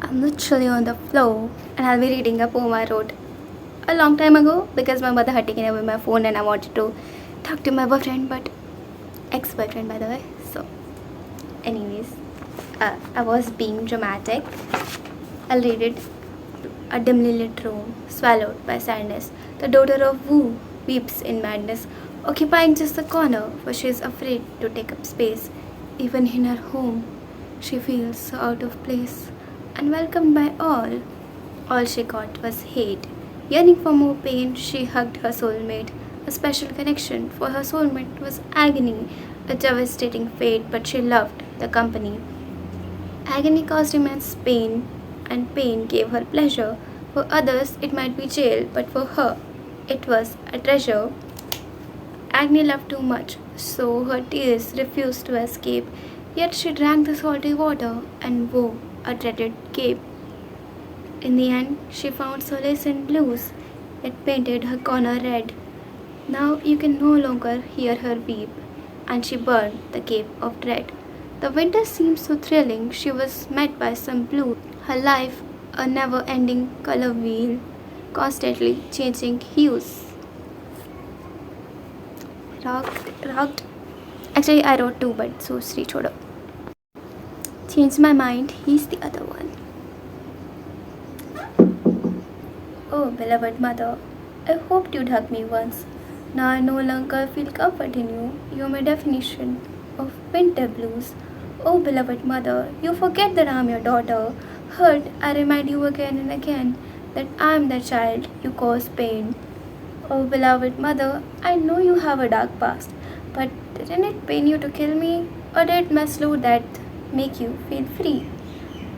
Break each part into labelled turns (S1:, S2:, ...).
S1: I'm literally on the floor and I'll be reading a poem I wrote a long time ago because my mother had taken away my phone and I wanted to talk to my boyfriend, but ex-boyfriend by the way. So, anyways, I was being dramatic. I'll read it. A dimly lit room, swallowed by sadness. The daughter of Wu weeps in madness, occupying just the corner, for she is afraid to take up space. Even in her home, she feels so out of place, unwelcomed by all. All she got was hate. Yearning for more pain, she hugged her soulmate. A special connection, for her soulmate was agony, a devastating fate, but she loved the company. Agony caused immense pain, and pain gave her pleasure. For others, it might be jail, but for her, it was a treasure. Agony loved too much, so her tears refused to escape. Yet she drank the salty water and wore a dreaded cape. In the end, she found solace in blues. It painted her corner red. Now you can no longer hear her weep, and she burned the cape of dread. The winter seemed so thrilling, she was met by some blue. Her life, a never ending color wheel, constantly changing hues. Rocked. Actually, I wrote two, but so Sri Chodo. Changed my mind, he's the other one. Oh, beloved mother, I hoped you'd hug me once. Now I no longer feel comfort in you. You're my definition of winter blues. Oh, beloved mother, you forget that I'm your daughter. Hurt, I remind you again and again that I'm the child you cause pain. Oh, beloved mother, I know you have a dark past, but didn't it pain you to kill me? Or did my slow death make you feel free?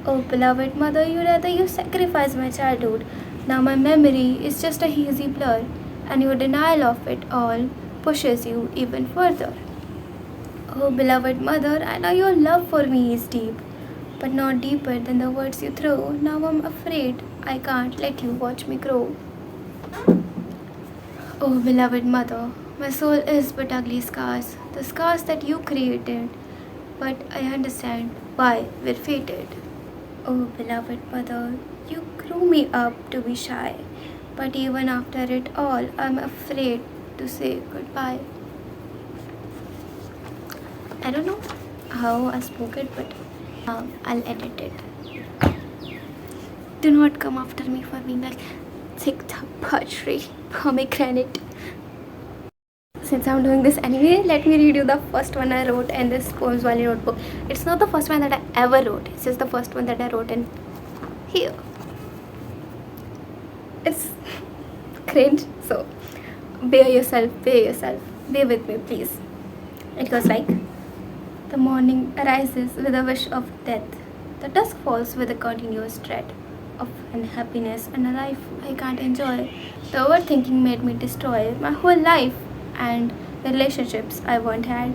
S1: Oh, beloved mother, you sacrifice my childhood. Now my memory is just a hazy blur, and your denial of it all pushes you even further. Oh, beloved mother, I know your love for me is deep, but not deeper than the words you throw. Now I'm afraid I can't let you watch me grow. Oh, beloved mother, my soul is but ugly scars, the scars that you created, but I understand why we're fated. Oh, beloved mother, you grew me up to be shy, but even after it all, I'm afraid to say goodbye. I don't know how I spoke it, but I'll edit it. Do not come after me for being like thick poetry, pomegranate. Since I'm doing this anyway, let me read you the first one I wrote in this Poems Valley notebook. It's not the first one that I ever wrote, it's just the first one that I wrote in here. It's cringe, so bear yourself, bear with me please. It goes like, the morning arises with a wish of death, the dusk falls with a continuous dread of unhappiness and a life I can't enjoy. The overthinking made me destroy my whole life and the relationships I once had.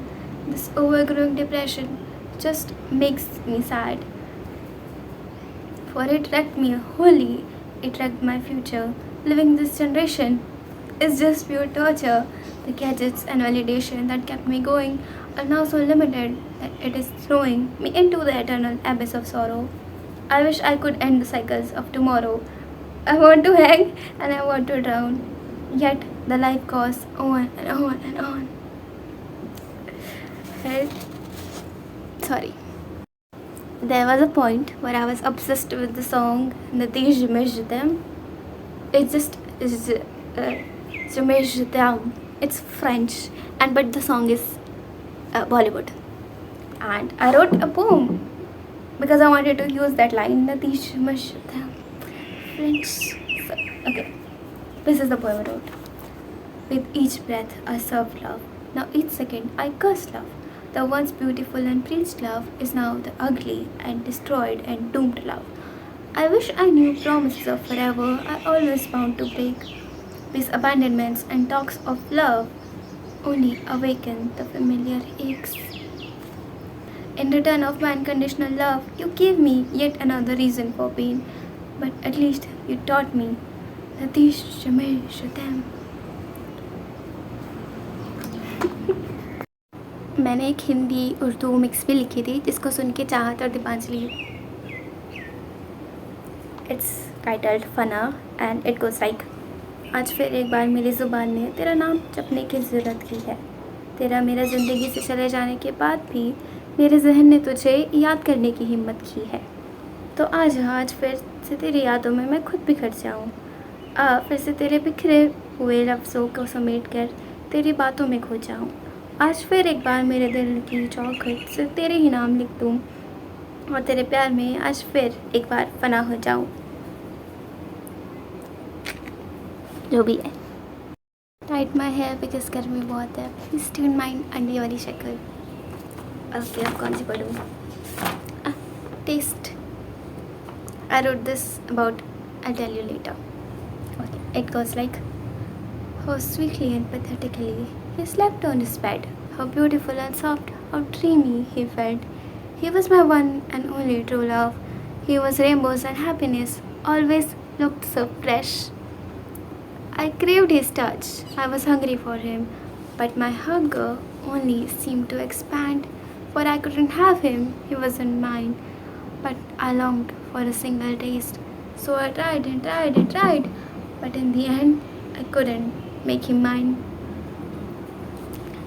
S1: This overgrowing depression just makes me sad, for it wrecked me wholly. It wrecked my future. Living this generation is just pure torture. The gadgets and validation that kept me going are now so limited that it is throwing me into the eternal abyss of sorrow. I wish I could end the cycles of tomorrow. I want to hang and I want to drown. Yet the life goes on and on and on. Well, sorry. There was a point where I was obsessed with the song Natish Jamais. It just is Jamais. It's French, and but the song is Bollywood. And I wrote a poem because I wanted to use that line Natish Jamais. French. So, okay, this is the poem I wrote. With each breath I served love. Now each second I curse love. The once beautiful and preached love is now the ugly and destroyed and doomed love. I wish I knew promises of forever I always bound to break. These abandonments and talks of love only awaken the familiar aches. In return of my unconditional love, you gave me yet another reason for pain. But at least you taught me Natish Jamais Je t'aime. मैंने एक Hindi Urdu mix भी लिखी थी जिसको सुन के चाहत और Deepanjali It's titled Fanaa and it goes like, आज फिर एक बार मेरी ज़ुबान ने तेरा नाम जपने की ज़रूरत की है। तेरा मेरा ज़िंदगी से चले जाने के बाद भी मेरे जहन ने तुझे याद करने की हिम्मत की है। तो आज फिर से तेरी यादों में मैं खुद बिखर जाऊँ। आ फिर से तेरे बिखरे हुए लफ्ज़ों को समेट कर तेरी बातों में खो जाऊँ। आज फिर एक बार मेरे दिल की चौखट से तेरे ही नाम लिख दूँ और तेरे प्यार में आज फिर एक बार फना हो जाऊँ। जो भी है। टाइट माई हेयर बिकॉज गर्मी बहुत है। प्लीज डोंट माइंड अंडे वाली शक्ल। ओके, अब कौन सी पढ़ूँ? Test. I wrote this about, I'll tell you later. Okay, it goes like, how sweetly and pathetically he slept on his bed. How beautiful and soft, how dreamy he felt. He was my one and only true love. He was rainbows and happiness, always looked so fresh. I craved his touch. I was hungry for him, but my hunger only seemed to expand, for I couldn't have him. He wasn't mine, but I longed for a single taste. So I tried and tried and tried, but in the end, I couldn't make him mine.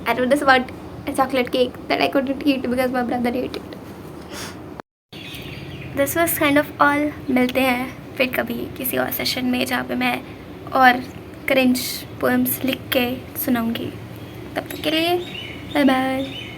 S1: I wrote this about a chocolate cake that I couldn't eat because my brother ate it. This was kind of all. मिलते हैं फिर कभी किसी और session में जहाँ पे मैं और क्रिंज पोएम्स लिख के सुनाऊंगी। तब तक के लिए बाय बाय।